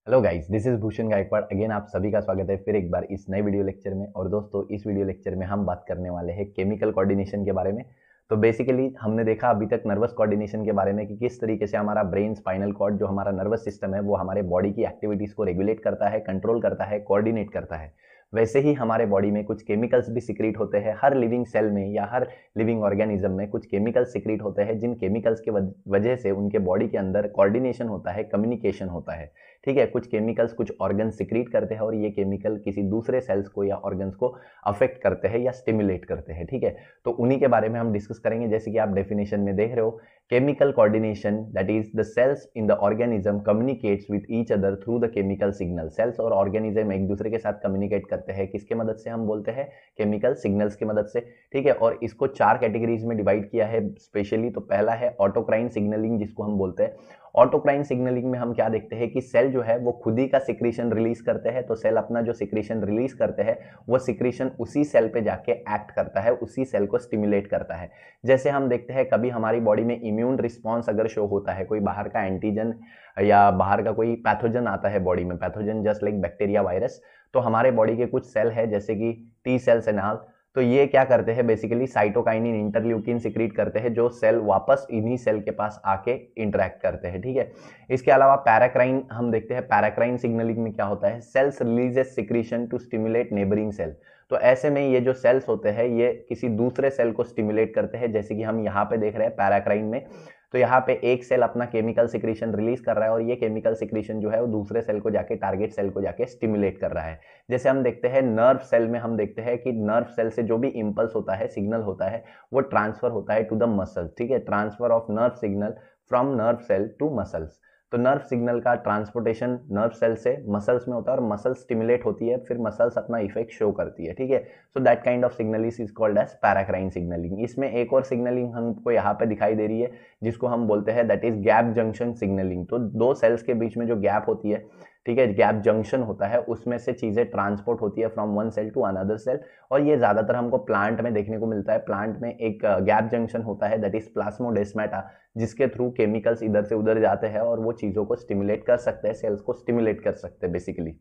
Hello guys, this is Bhushan Gaikwad. Again आप सभी का स्वागत है फिर एक बार इस नए वीडियो लेक्चर में। और दोस्तों, इस वीडियो लेक्चर में हम बात करने वाले हैं केमिकल कोऑर्डिनेशन के बारे में। तो बेसिकली हमने देखा अभी तक नर्वस कोऑर्डिनेशन के बारे में कि किस तरीके से हमारा ब्रेन, स्पाइनल कॉर्ड, जो हमारा नर्वस सिस्टम है, वो हमारे बॉडी की एक्टिविटीज को रेगुलेट करता है, कंट्रोल करता है, कोऑर्डिनेट करता है। वैसे ही हमारे बॉडी में कुछ केमिकल्स भी सिक्रीट होते हैं। हर लिविंग सेल में या हर लिविंग ऑर्गेनिज्म में कुछ केमिकल्स सिक्रीट होते हैं, जिन केमिकल्स के वजह से उनके बॉडी के अंदर कोऑर्डिनेशन होता है, कम्युनिकेशन होता है। ठीक है, कुछ केमिकल्स कुछ ऑर्गन सिक्रीट करते हैं और ये केमिकल किसी दूसरे सेल्स को या ऑर्गन्स को अफेक्ट करते हैं या स्टिमुलेट करते हैं। ठीक है, तो उन्हीं के बारे में हम डिस्कस करेंगे। जैसे कि आप डेफिनेशन में देख रहे हो, chemical coordination that is the cells in the organism communicates with each other through the chemical signal. Cells और ऑर्गेनिज्म एक दूसरे के साथ कम्युनिकेट करते हैं, किसके मदद से? हम बोलते हैं केमिकल सिग्नल्स की मदद से। ठीक है, और इसको चार कैटेगरीज में डिवाइड किया है स्पेशली। तो पहला है ऑटोक्राइन सिग्नलिंग, जिसको हम बोलते हैं। ऑटोक्राइन सिग्नलिंग में हम क्या देखते हैं कि सेल जो है वो खुद ही का सिक्रीशन रिलीज करते हैं। तो सेल अपना जो सिक्रीशन रिलीज करते हैं, वो सिक्रीशन उसी सेल पे जाके एक्ट करता है, उसी सेल को स्टिमुलेट करता है। जैसे हम देखते हैं कभी हमारी बॉडी में इम्यून रिस्पॉन्स अगर शो होता है, कोई बाहर का एंटीजन या बाहर का कोई पैथोजन आता है बॉडी में, pathogen just like bacteria, virus, तो हमारे बॉडी के कुछ सेल है जैसे कि टी सेल्स एंड ऑल, तो ये क्या करते हैं बेसिकली साइटोकाइनिन, इंटरल्यूकिन सिक्रीट करते हैं, जो सेल वापस इन्हीं सेल के पास आके इंटरेक्ट करते हैं। ठीक है, इसके अलावा पैराक्राइन हम देखते हैं। पैराक्राइन सिग्नलिंग में क्या होता है? Cells releases secretion to stimulate neighbouring cell. तो ऐसे में ये जो सेल्स होते हैं ये किसी दूसरे सेल को स्टिमुलेट करते हैं, जैसे कि हम यहाँ पे देख रहे हैं पैराक्राइन में। तो यहाँ पे एक सेल अपना केमिकल सिक्रीशन रिलीज कर रहा है और ये केमिकल सिक्रीशन जो है वो दूसरे सेल को जाके, टारगेट सेल को जाके स्टिमुलेट कर रहा है। जैसे हम देखते हैं नर्व सेल में, हम देखते हैं कि नर्व सेल से जो भी इंपल्स होता है, सिग्नल होता है, वो ट्रांसफर होता है टू द मसल्स। ठीक है, transfer of nerve signal from nerve cell to muscles. तो नर्व सिग्नल का ट्रांसपोर्टेशन नर्व सेल से मसल्स में होता है और मसल स्टिमुलेट होती है, फिर मसल्स अपना इफेक्ट शो करती है। ठीक है, so that kind of signalling is called as paracrine signalling. इसमें एक और सिग्नलिंग हमको यहाँ पे दिखाई दे रही है, जिसको हम बोलते हैं that is gap junction signalling. तो दो सेल्स के बीच में जो गैप होती है, ठीक है, गैप जंक्शन होता है, उसमें से चीजें ट्रांसपोर्ट होती है from one cell to another cell. और ये ज्यादातर हमको प्लांट में देखने को मिलता है। प्लांट में एक गैप जंक्शन होता है दैट इज प्लाज्मोडेस्माटा, जिसके थ्रू केमिकल्स इधर से उधर जाते हैं और वो चीजों को स्टिमुलेट कर सकते हैं, सेल्स को स्टिमुलेट कर सकते हैं बेसिकली,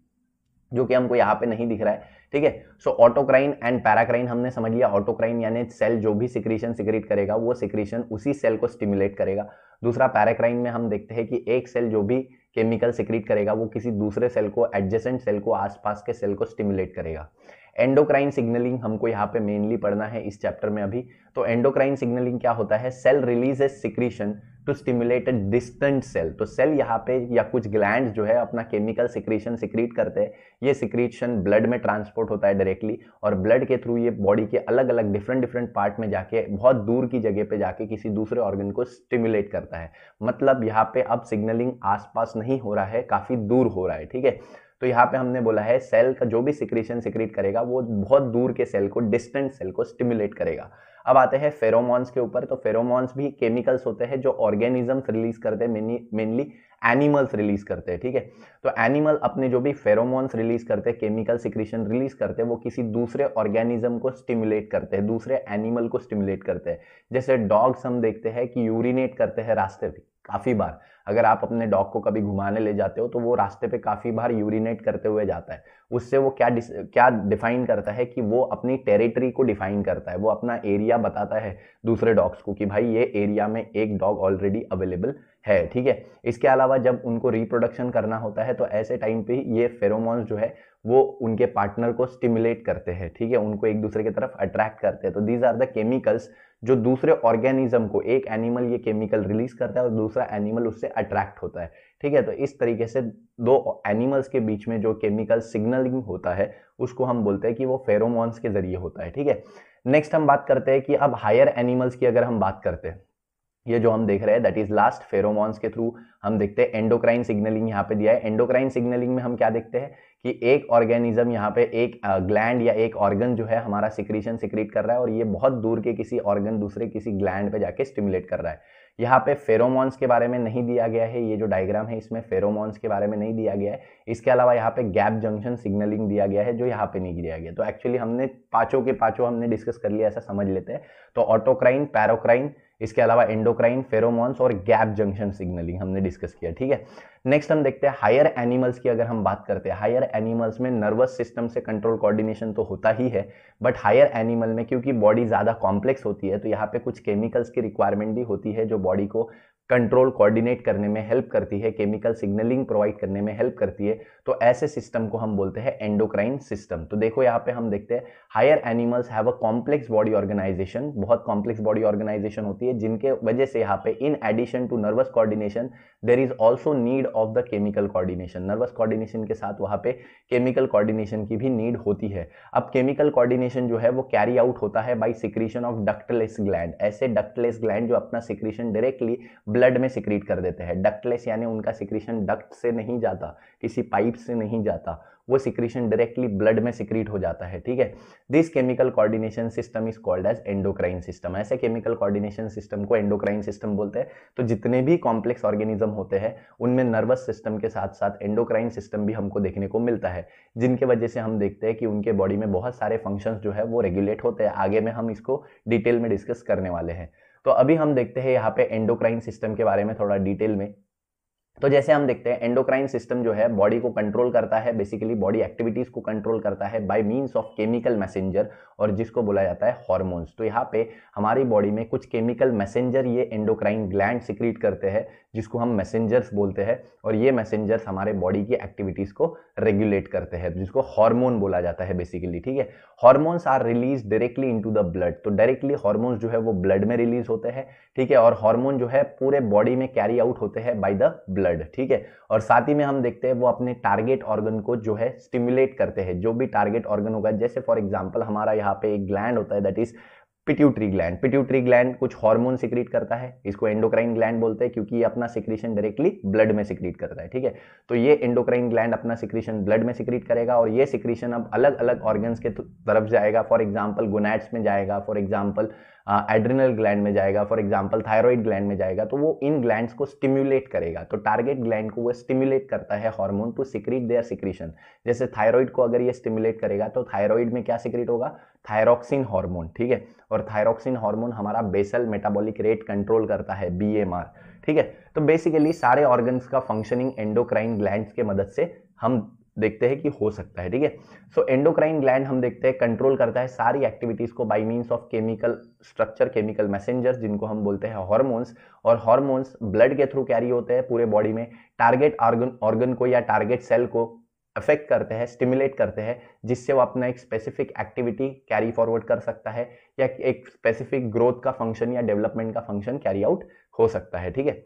जो कि हमको यहाँ पे नहीं दिख रहा है। ठीक है, सो ऑटोक्राइन एंड पैराक्राइन हमने समझ लिया। ऑटोक्राइन यानी सेल जो भी सिक्रीशन सिक्रीट करेगा, वो सिक्रीशन उसी सेल को स्टिमुलेट करेगा। दूसरा पैराक्राइन में हम देखते हैं कि एक सेल जो भी केमिकल सिक्रीट करेगा, वो किसी दूसरे सेल को, एडजेसेंट सेल को, आसपास के सेल को स्टिमुलेट करेगा। एंडोक्राइन सिग्नलिंग हमको यहाँ पे मेनली पढ़ना है इस चैप्टर में अभी। तो एंडोक्राइन सिग्नलिंग क्या होता है? Cell releases secretion to stimulate a distant cell. तो सेल यहाँ पे या कुछ ग्लैंड जो है अपना केमिकल सिक्रीशन सिक्रीट करते हैं। ये सिक्रीशन ब्लड में ट्रांसपोर्ट होता है डायरेक्टली, और ब्लड के थ्रू ये बॉडी के अलग अलग डिफरेंट पार्ट में जाके, बहुत दूर की जगह पे जाके किसी दूसरे ऑर्गन को स्टिमुलेट करता है। मतलब यहाँ पे अब सिग्नलिंग आसपास नहीं हो रहा है, काफी दूर हो रहा है। ठीक है, तो यहाँ पे हमने बोला है सेल का जो भी सिक्रीशन सिक्रीट करेगा, वो बहुत दूर के सेल को, डिस्टेंट सेल को स्टिमुलेट करेगा। अब आते हैं फेरोमोन्स के ऊपर। तो फेरोमोन्स भी केमिकल्स होते हैं जो ऑर्गेनिजम्स रिलीज करते हैं, मेनली एनिमल्स रिलीज करते हैं। ठीक है, तो एनिमल अपने जो भी फेरोमोन्स रिलीज करते हैं, केमिकल सिक्रीशन रिलीज करते हैं, वो किसी दूसरे ऑर्गेनिज्म को स्टिमुलेट करते हैं, दूसरे एनिमल को स्टिमुलेट करते हैं। जैसे डॉग्स हम देखते हैं कि यूरिनेट करते हैं रास्ते पे काफी बार। अगर आप अपने डॉग को कभी घुमाने ले जाते हो तो वो रास्ते पे काफी बार यूरिनेट करते हुए जाता है। उससे वो क्या डिफाइन करता है कि वो अपनी टेरिटरी को डिफाइन करता है, वो अपना एरिया बताता है दूसरे डॉग्स को कि भाई ये एरिया में एक डॉग ऑलरेडी अवेलेबल है। ठीक है, इसके अलावा जब उनको रिप्रोडक्शन करना होता है तो ऐसे टाइम पे ये फेरोमोन्स जो है वो उनके पार्टनर को स्टिमुलेट करते हैं। ठीक है, उनको एक दूसरे की तरफ अट्रैक्ट करते हैं। तो दीज आर द केमिकल्स जो दूसरे ऑर्गेनिज्म को, एक एनिमल ये केमिकल रिलीज करता है और दूसरा एनिमल उससे अट्रैक्ट होता है। ठीक है, तो इस तरीके से दो एनिमल्स के बीच में जो केमिकल सिग्नलिंग होता है, उसको हम बोलते हैं कि वो फेरोमोन्स के जरिए होता है। ठीक है, नेक्स्ट हम बात करते हैं कि अब हायर एनिमल्स की अगर हम बात करते हैं, ये जो हम देख रहे हैं दैट इज लास्ट फेरोमोन्स के थ्रू हम देखते हैं एंडोक्राइन सिग्नलिंग यहाँ पे दिया है। एंडोक्राइन सिग्नलिंग में हम क्या देखते हैं कि एक ऑर्गेनिज्म यहाँ पे, एक ग्लैंड या एक ऑर्गन जो है हमारा सिक्रीशन सिक्रीट कर रहा है और ये बहुत दूर के किसी ऑर्गन, दूसरे किसी ग्लैंड पे जाके स्टिमुलेट कर रहा है। यहाँ पे फेरोमोन्स के बारे में नहीं दिया गया है, ये जो डायग्राम है इसमें फेरोमोन्स के बारे में नहीं दिया गया है। इसके अलावा यहाँ पे गैप जंक्शन सिग्नलिंग दिया गया है, जो यहाँ पे नहीं दिया गया। तो एक्चुअली हमने पांचों के पांचों हमने डिस्कस कर लिया, ऐसा समझ लेते हैं। तो ऑटोक्राइन, पैरोक्राइन, इसके अलावा एंडोक्राइन, फेरोमोन्स और गैप जंक्शन सिग्नलिंग हमने डिस्कस किया, ठीक है। नेक्स्ट हम देखते हैं हायर एनिमल्स की। अगर हम बात करते हैं हायर एनिमल्स में नर्वस सिस्टम से कंट्रोल कोऑर्डिनेशन तो होता ही है, बट हायर एनिमल में क्योंकि बॉडी ज़्यादा कॉम्प्लेक्स होती है तो यहाँ पे कुछ केमिकल्स की रिक्वायरमेंट भी होती है जो बॉडी को कंट्रोल कोऑर्डिनेट करने में हेल्प करती है, केमिकल सिग्नलिंग प्रोवाइड करने में हेल्प करती है। तो ऐसे सिस्टम को हम बोलते हैं एंडोक्राइन सिस्टम। तो देखो यहाँ पे हम देखते हैं higher animals have a complex body organisation, बहुत कॉम्प्लेक्स बॉडी ऑर्गेनाइजेशन होती है जिनके वजह से यहाँ पे in addition to nervous coordination there is also need of the chemical coordination. Nervous coordination के साथ वहाँ पे केमिकल कोऑर्डिनेशन की भी नीड होती है। अब केमिकल कोऑर्डिनेशन जो है वो कैरी आउट होता है by secretion of ductless gland. ऐसे डक्टलेस ग्लैंड जो अपना सिक्रीशन डायरेक्टली ब्लड में सिक्रीट कर देते हैं। डक्टलेस यानी उनका सिक्रीशन डक्ट से नहीं जाता, किसी पाइप से नहीं जाता, वो सिक्रीशन डायरेक्टली ब्लड में सिक्रीट हो जाता है, ठीक है। This chemical coordination system is called as endocrine system. ऐसे केमिकल कोऑर्डिनेशन सिस्टम को एंडोक्राइन सिस्टम बोलते हैं। तो जितने भी कॉम्प्लेक्स ऑर्गेनिज्म होते हैं उनमें नर्वस सिस्टम के साथ साथ एंडोक्राइन सिस्टम भी हमको देखने को मिलता है, जिनके वजह से हम देखते हैं कि उनके बॉडी में बहुत सारे फंक्शंस जो है वो रेगुलेट होते हैं। आगे में हम इसको डिटेल में डिस्कस करने वाले हैं। तो अभी हम देखते हैं यहाँ पे एंडोक्राइन सिस्टम के बारे में थोड़ा डिटेल में। तो जैसे हम देखते हैं एंडोक्राइन सिस्टम जो है बॉडी को कंट्रोल करता है, बेसिकली बॉडी एक्टिविटीज को कंट्रोल करता है by means of chemical messenger, और जिसको बोला जाता है हार्मोन्स। तो यहाँ पे हमारी बॉडी में कुछ केमिकल मैसेंजर ये एंडोक्राइन ग्लैंड सिक्रीट करते हैं, जिसको हम मैसेंजर्स बोलते हैं, और ये मैसेंजर्स हमारे बॉडी की एक्टिविटीज को रेगुलेट करते हैं, जिसको हार्मोन बोला जाता है बेसिकली, ठीक है। Hormones are release directly into the blood. तो डायरेक्टली हार्मोन्स जो है वो ब्लड में रिलीज होते हैं, ठीक है, और हार्मोन जो है पूरे बॉडी में कैरी आउट होते हैं बाय द ब्लड, ठीक है। और साथ ही में हम देखते हैं वो अपने टारगेट ऑर्गन को जो है स्टिमुलेट करते हैं। जो भी टारगेट ऑर्गन होगा, जैसे फॉर एग्जांपल हमारा यहाँ पे एक ग्लैंड होता है that is pituitary gland. Pituitary gland कुछ हार्मोन सिक्रीट करता है, इसको एंडोक्राइन ग्लैंड बोलते हैं क्योंकि ये अपना सिक्रीशन डायरेक्टली ब्लड में सिक्रीट करता है, ठीक है। तो ये एंडोक्राइन ग्लैंड अपना सिक्रीशन ब्लड में सिक्रीट करेगा, और ये सिक्रीशन अब अलग अलग ऑर्गन्स के तरफ जाएगा। फॉर एग्जांपल गोनैड्स में जाएगा, फॉर एग्जांपल एड्रिनल ग्लैंड में जाएगा, फॉर एग्जांपल थायराइड ग्लैंड में जाएगा। तो वो इन ग्लैंड्स को स्टिमुलेट करेगा। तो टारगेट ग्लैंड को वो स्टिमुलेट करता है hormone to secrete their secretion. जैसे थायराइड को अगर ये स्टिमुलेट करेगा तो थायराइड में क्या सिक्रीट होगा, थायरॉक्सिन हार्मोन, ठीक है। और थायरॉक्सिन हार्मोन हमारा बेसल मेटाबॉलिक रेट कंट्रोल करता है, बीएमआर, ठीक है। तो बेसिकली सारे ऑर्गन्स का फंक्शनिंग एंडोक्राइन ग्लैंड्स के मदद से हम देखते हैं कि हो सकता है, ठीक है। सो एंडोक्राइन ग्लैंड हम देखते हैं कंट्रोल करता है सारी एक्टिविटीज को by means of chemical structure, chemical messengers, जिनको हम बोलते हैं हार्मोन्स। और हार्मोन्स ब्लड के थ्रू कैरी होते हैं पूरे बॉडी में, टारगेट ऑर्गन को या टारगेट सेल को अफेक्ट करते हैं, स्टिमुलेट करते हैं, जिससे वो अपना एक स्पेसिफिक एक्टिविटी कैरी फॉरवर्ड कर सकता है, या एक स्पेसिफिक ग्रोथ का फंक्शन या डेवलपमेंट का फंक्शन कैरी आउट हो सकता है, ठीक है।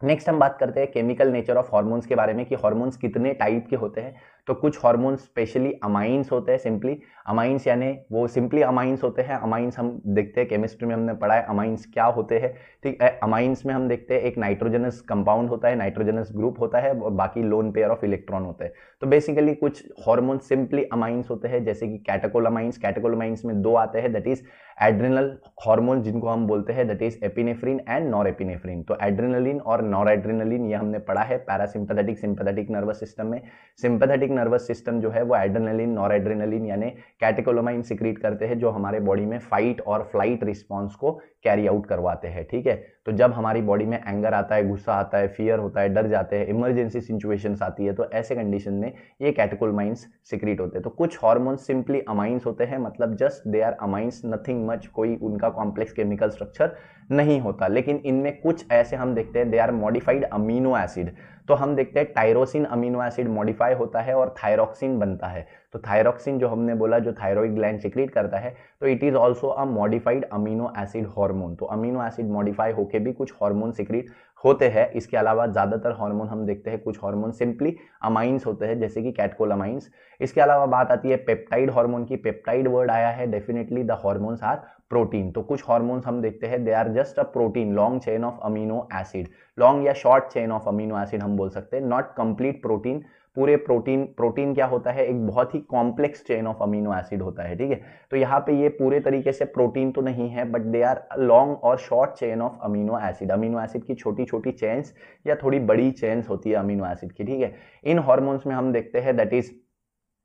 नेक्स्ट हम बात करते हैं केमिकल नेचर ऑफ हार्मोन्स के बारे में कि हार्मोन्स कितने टाइप के होते हैं। तो कुछ हार्मोन्स स्पेशली अमाइंस होते हैं, सिंपली अमाइंस यानी वो सिंपली अमाइंस होते हैं। अमाइंस हम देखते हैं केमिस्ट्री में हमने पढ़ा है अमाइंस क्या होते हैं, ठीक है। अमाइंस में हम देखते हैं एक नाइट्रोजनस कंपाउंड होता है, नाइट्रोजनस ग्रुप होता है, और बाकी लोन पेयर ऑफ इलेक्ट्रॉन होते हैं। तो बेसिकली कुछ हार्मोन सिंपली अमाइंस होते हैं, जैसे कि कैटेकोलामाइंस। कैटेकोलामाइंस में दो आते हैं, दैट इज एड्रिनल हार्मोन जिनको हम बोलते हैं, that is epinephrine and norepinephrine. तो एड्रिनलिन और नॉरएड्रिनलिन ये हमने पढ़ा है पैरासिम्पैथेटिक सिंपैथेटिक नर्वस सिस्टम में। सिंपैथेटिक नर्वस सिस्टम जो है वो एड्रेनलिन, नॉरएड्रेनलिन यानी कैटेकोलामाइन सिक्रीट करते हैं, जो हमारे बॉडी में फाइट और फ्लाइट रिस्पॉन्स को कैरी आउट करवाते हैं, ठीक है। तो जब हमारी बॉडी में एंगर आता है, गुस्सा आता है, फियर होता है, डर जाते हैं, इमरजेंसी सिचुएशंस आती है, तो ऐसे कंडीशन में ये कैटेकोलामाइंस सिक्रीट होते हैं। तो कुछ हार्मोन्स सिंपली अमाइंस होते हैं, मतलब just they are amines, nothing much, कोई उनका कॉम्प्लेक्स केमिकल स्ट्रक्चर नहीं होता। लेकिन इनमें कुछ ऐसे हम देखते हैं they are modified amino acid. तो हम देखते हैं टायरोसिन अमीनो एसिड मॉडिफाई होता है और थायरॉक्सिन बनता है। तो थायरॉक्सिन जो हमने बोला जो थायराइड ग्लैंड सिक्रीट करता है, तो it is also a modified amino acid hormone. तो अमीनो एसिड मॉडिफाई होके भी कुछ हार्मोन सिक्रीट होते हैं। इसके अलावा ज्यादातर हार्मोन हम देखते हैं कुछ हार्मोन सिंपली अमाइंस होते हैं, जैसे कि कैटकोलामाइंस। इसके अलावा बात आती है पेप्टाइड हार्मोन की। पेप्टाइड वर्ड आया है, definitely the hormones are protein. तो कुछ हार्मोन्स हम देखते हैं they are just a protein, long chain of amino acid, long या short chain of amino acid हम बोल सकते हैं, नॉट कंप्लीट प्रोटीन। पूरे प्रोटीन क्या होता है, एक बहुत ही complex chain of amino acid होता है, ठीक है। तो यहाँ पे ये पूरे तरीके से प्रोटीन तो नहीं है, बट दे आर लॉन्ग और short chain of amino acid. Amino acid की छोटी छोटी चेन्स या थोड़ी बड़ी चेन्स होती है अमीनो एसिड की, ठीक है। इन हार्मोन्स में हम देखते हैं दैट इज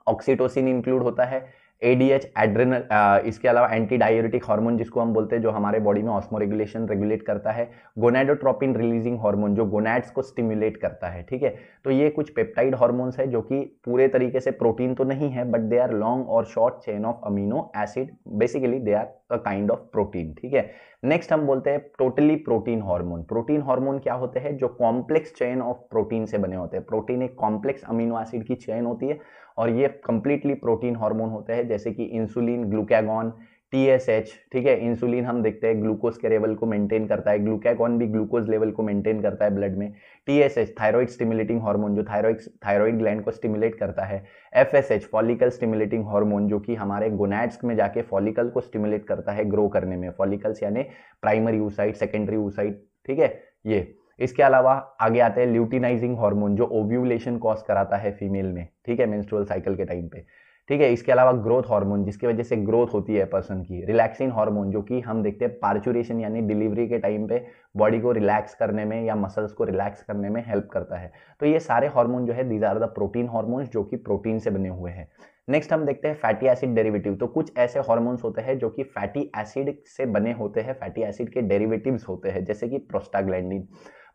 ऑक्सीटोसिन इंक्लूड होता है, ADH एड्रेनल, इसके अलावा एंटी डाययूरेटिक हार्मोन जिसको हम बोलते हैं, जो हमारे बॉडी में ऑस्मोरेगुलेशन रेगुलेट करता है, गोनाडोट्रोपिन रिलीजिंग हार्मोन जो गोनाड्स को स्टिमुलेट करता है, ठीक है। तो ये कुछ पेप्टाइड हार्मोन्स है जो कि पूरे तरीके से प्रोटीन तो नहीं है, बट दे आर लॉन्ग और short chain of amino acid, basically they are a kind of protein, ठीक है। नेक्स्ट हम बोलते हैं totally protein hormone. Protein hormone क्या होते हैं? जो कॉम्प्लेक्स चेन ऑफ प्रोटीन से बने होते हैं। प्रोटीन एक कॉम्प्लेक्स अमीनो एसिड की चेन होती है और ये कंप्लीटली प्रोटीन हार्मोन होते हैं, जैसे कि इंसुलिन, ग्लूकागॉन, TSH, ठीक है। इंसुलिन हम देखते हैं ग्लूकोज के लेवल को मेंटेन करता है, ग्लूकागॉन भी ग्लूकोज लेवल को मेंटेन करता है ब्लड में। TSH थायराइड स्टिमुलेटिंग हार्मोन जो थायराइड ग्लैंड को स्टिमुलेट करता है। FSH फॉलिकल स्टिमुलेटिंग हार्मोन जो कि हमारे गोनाड्स में जाके फॉलिकल को स्टिमुलेट करता है ग्रो करने में। फॉलिकल्स यानी प्राइमरी oocyte, सेकेंडरी oocyte, ठीक है। ये इसके अलावा आगे आते हैं ल्यूटिनाइजिंग हार्मोन जो ओव्यूलेशन कॉज कराता है फीमेल में, ठीक है, मेंस्ट्रुअल साइकिल के टाइम पे, ठीक है। इसके अलावा ग्रोथ हार्मोन जिसकी वजह से ग्रोथ होती है पर्सन की। रिलैक्सिंग हार्मोन जो कि हम देखते हैं पार्चुरेशन यानी डिलीवरी के टाइम पे बॉडी को रिलैक्स करने में या मसल्स को रिलैक्स करने में हेल्प करता है। तो ये सारे हार्मोन जो है these are the protein hormones जो कि प्रोटीन से बने हुए हैं। नेक्स्ट हम देखते हैं फैटी एसिड डेरिवेटिव। तो कुछ ऐसे हार्मोन्स होते हैं जो कि फैटी एसिड से बने होते हैं, फैटी एसिड के डेरिवेटिव्स होते हैं, जैसे कि प्रोस्टाग्लैंडिन।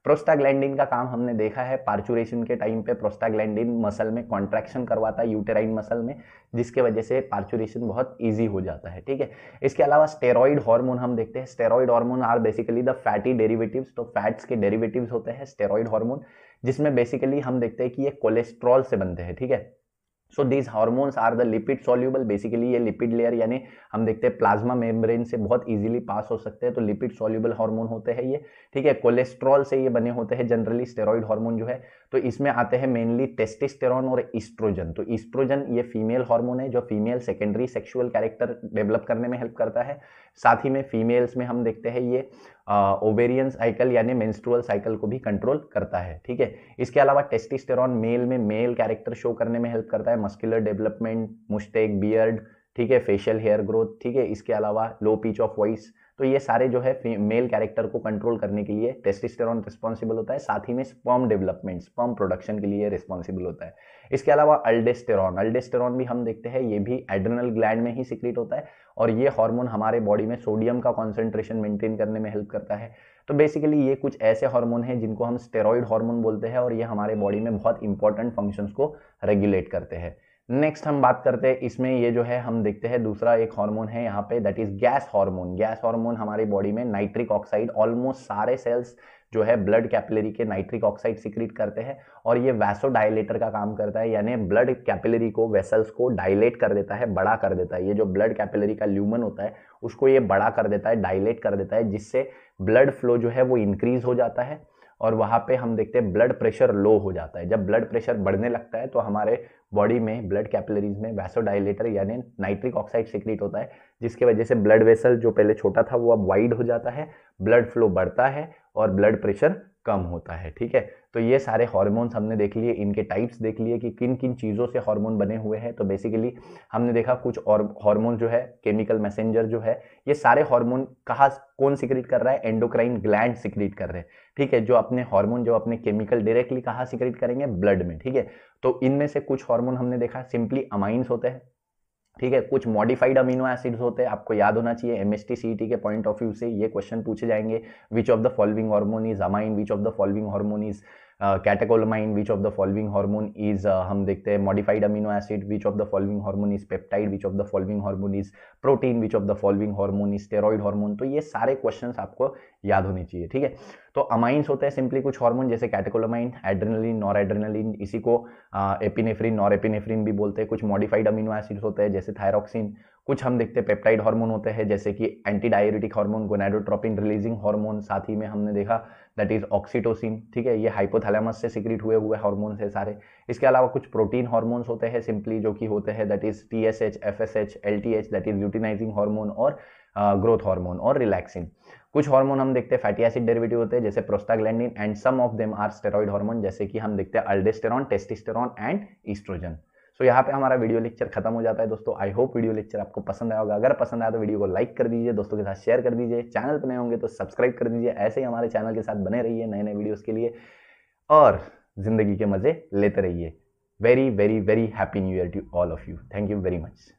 प्रोस्टाग्लैंडिन का काम हमने देखा है पार्चुरेशन के टाइम पे। प्रोस्टाग्लैंडिन मसल में कॉन्ट्रैक्शन करवाता है, यूटेराइन मसल में, जिसके वजह से पार्चुरेशन बहुत इजी हो जाता है, ठीक है। इसके अलावा स्टेरॉइड हार्मोन हम देखते हैं। Steroid hormone are basically the fatty derivatives. तो फैट्स के डेरिवेटिव्स होते हैं स्टेरॉइड हार्मोन, जिसमें बेसिकली हम देखते हैं कि ये कोलेस्ट्रॉल से बनते हैं, ठीक है। So these hormones are the lipid soluble. Basically ये लिपिड लेयर यानी हम देखते हैं प्लाज्मा मेम्ब्रेन से बहुत इजीली पास हो सकते हैं, तो लिपिड सॉल्यूबल हार्मोन होते हैं ये, ठीक है। कोलेस्ट्रॉल से ये बने होते हैं जनरली स्टेरॉइड हार्मोन जो है। तो इसमें आते हैं मेनली टेस्टोस्टेरोन और ईस्ट्रोजन। तो ईस्ट्रोजन ये फीमेल हार्मोन है जो female secondary sexual character develop करने में हेल्प करता है। साथ ही में फीमेल्स में हम देखते हैं ये ओवेरियन साइकिल यानी मेंस्ट्रुअल साइकिल को भी कंट्रोल करता है, ठीक है। इसके अलावा टेस्टोस्टेरोन मेल में मेल कैरेक्टर शो करने में हेल्प करता है, मस्कुलर डेवलपमेंट, मुस्टेक, बियर्ड, ठीक है, फेशियल हेयर ग्रोथ, ठीक है। इसके अलावा लो पिच ऑफ वॉइस। तो ये सारे जो है मेल कैरेक्टर को कंट्रोल करने के लिए टेस्टोस्टेरोन रिस्पॉन्सिबल होता है। साथ ही में स्पर्म डेवलपमेंट, स्पर्म प्रोडक्शन के लिए रिस्पॉन्सिबल होता है। इसके अलावा अल्डोस्टेरोन, अल्डोस्टेरोन भी हम देखते हैं ये भी एड्रेनल ग्लैंड में ही सीक्रेट होता है और ये हार्मोन हमारे बॉडी में सोडियम का कॉन्सेंट्रेशन मेंटेन करने में हेल्प करता है। तो बेसिकली ये कुछ ऐसे हार्मोन हैं जिनको हम स्टेरॉइड हार्मोन बोलते हैं और ये हमारे बॉडी में बहुत इंपॉर्टेंट फंक्शंस को रेगुलेट करते हैं। नेक्स्ट हम बात करते हैं इसमें, ये जो है हम देखते हैं दूसरा एक हार्मोन है यहाँ पे, that is gas hormone. Gas hormone हमारी बॉडी में नाइट्रिक ऑक्साइड, ऑलमोस्ट सारे सेल्स जो है ब्लड कैपिलरी के नाइट्रिक ऑक्साइड सिक्रीट करते हैं और ये वैसोडाइलेटर का काम करता है, यानी ब्लड कैपिलरी को, वेसल्स को डायलेट कर देता है, बड़ा कर देता है। ये जो ब्लड कैपिलरी का ल्यूमन होता है उसको ये बड़ा कर देता है, डायलेट कर देता है, जिससे ब्लड फ्लो जो है वो इंक्रीज हो जाता है और वहाँ पे हम देखते हैं ब्लड प्रेशर लो हो जाता है। जब ब्लड प्रेशर बढ़ने लगता है तो हमारे बॉडी में ब्लड कैपिलरीज में वैसोडाइलेटर यानी नाइट्रिक ऑक्साइड सिक्रीट होता है, जिसकी वजह से ब्लड वेसल जो पहले छोटा था वो अब वाइड हो जाता है, ब्लड फ्लो बढ़ता है और ब्लड प्रेशर कम होता है, ठीक है। तो ये सारे हार्मोन्स हमने देख लिए, इनके टाइप्स देख लिए कि किन किन चीज़ों से हार्मोन बने हुए हैं। तो बेसिकली हमने देखा कुछ और हार्मोन जो है, केमिकल मैसेंजर जो है, ये सारे हार्मोन कहाँ कौन सिक्रीट कर रहा है? एंडोक्राइन ग्लैंड सिक्रीट कर रहे हैं, ठीक है। जो अपने हार्मोन जो अपने केमिकल डायरेक्टली कहाँ सिक्रीट करेंगे? ब्लड में, ठीक है। तो इनमें से कुछ हार्मोन हमने देखा सिंपली अमाइंस होते हैं, ठीक है। कुछ मॉडिफाइड अमीनो एसिड्स होते हैं, आपको याद होना चाहिए एमएसटी सीईटी के पॉइंट ऑफ व्यू से ये क्वेश्चन पूछे जाएंगे। Which of the following hormone is amine, which of the following hormone is catecholamine, which of the following hormone is हम देखते हैं modified amino acid, which of the following hormone is peptide, which of the following hormone is protein, which of the following hormone is steroid hormone. तो ये सारे questions आपको याद होने चाहिए, ठीक है। तो अमाइंस होते हैं सिंपली कुछ हार्मोन जैसे कैटेकोलामाइन, एड्रेनलिन, नॉरएड्रेनलिन, इसी को एपिनेफ्रिन, नॉरएपिनेफ्रिन भी बोलते हैं। कुछ मॉडिफाइड अमीनो एसिड्स होते हैं जैसे थायरॉक्सिन। कुछ हम देखते हैं पेप्टाइड हार्मोन होते हैं जैसे कि anti diuretic hormone, gonadotropin releasing hormone. साथ ही में हमने देखा दैट इज ऑक्सीटोसिन, ठीक है। ये हाइपोथैलेमस से सिक्रीट हुए हार्मोन्स है सारे। इसके अलावा कुछ प्रोटीन हार्मोन्स होते हैं सिंपली जो कि होते हैं that is TSH, FSH, LTH that is luteinizing hormone और ग्रोथ हार्मोन और रिलैक्सिन। कुछ हार्मोन हम देखते हैं फैटी एसिड डेरिवेटिव होते हैं जैसे prostaglandin and some of them are steroid hormone जैसे कि हम देखते हैं aldosterone, testosterone and oestrogen. So यहाँ पे हमारा वीडियो लेक्चर खत्म हो जाता है दोस्तों। आई होप वीडियो लेक्चर आपको पसंद आया होगा। अगर पसंद आया तो वीडियो को लाइक कर दीजिए, दोस्तों के साथ शेयर कर दीजिए। चैनल पर नए होंगे तो सब्सक्राइब कर दीजिए। ऐसे ही हमारे चैनल के साथ बने रहिए नए नए वीडियोस के लिए और जिंदगी के मजे लेते रहिए। Very very very happy new year to all of you. Thank you very much.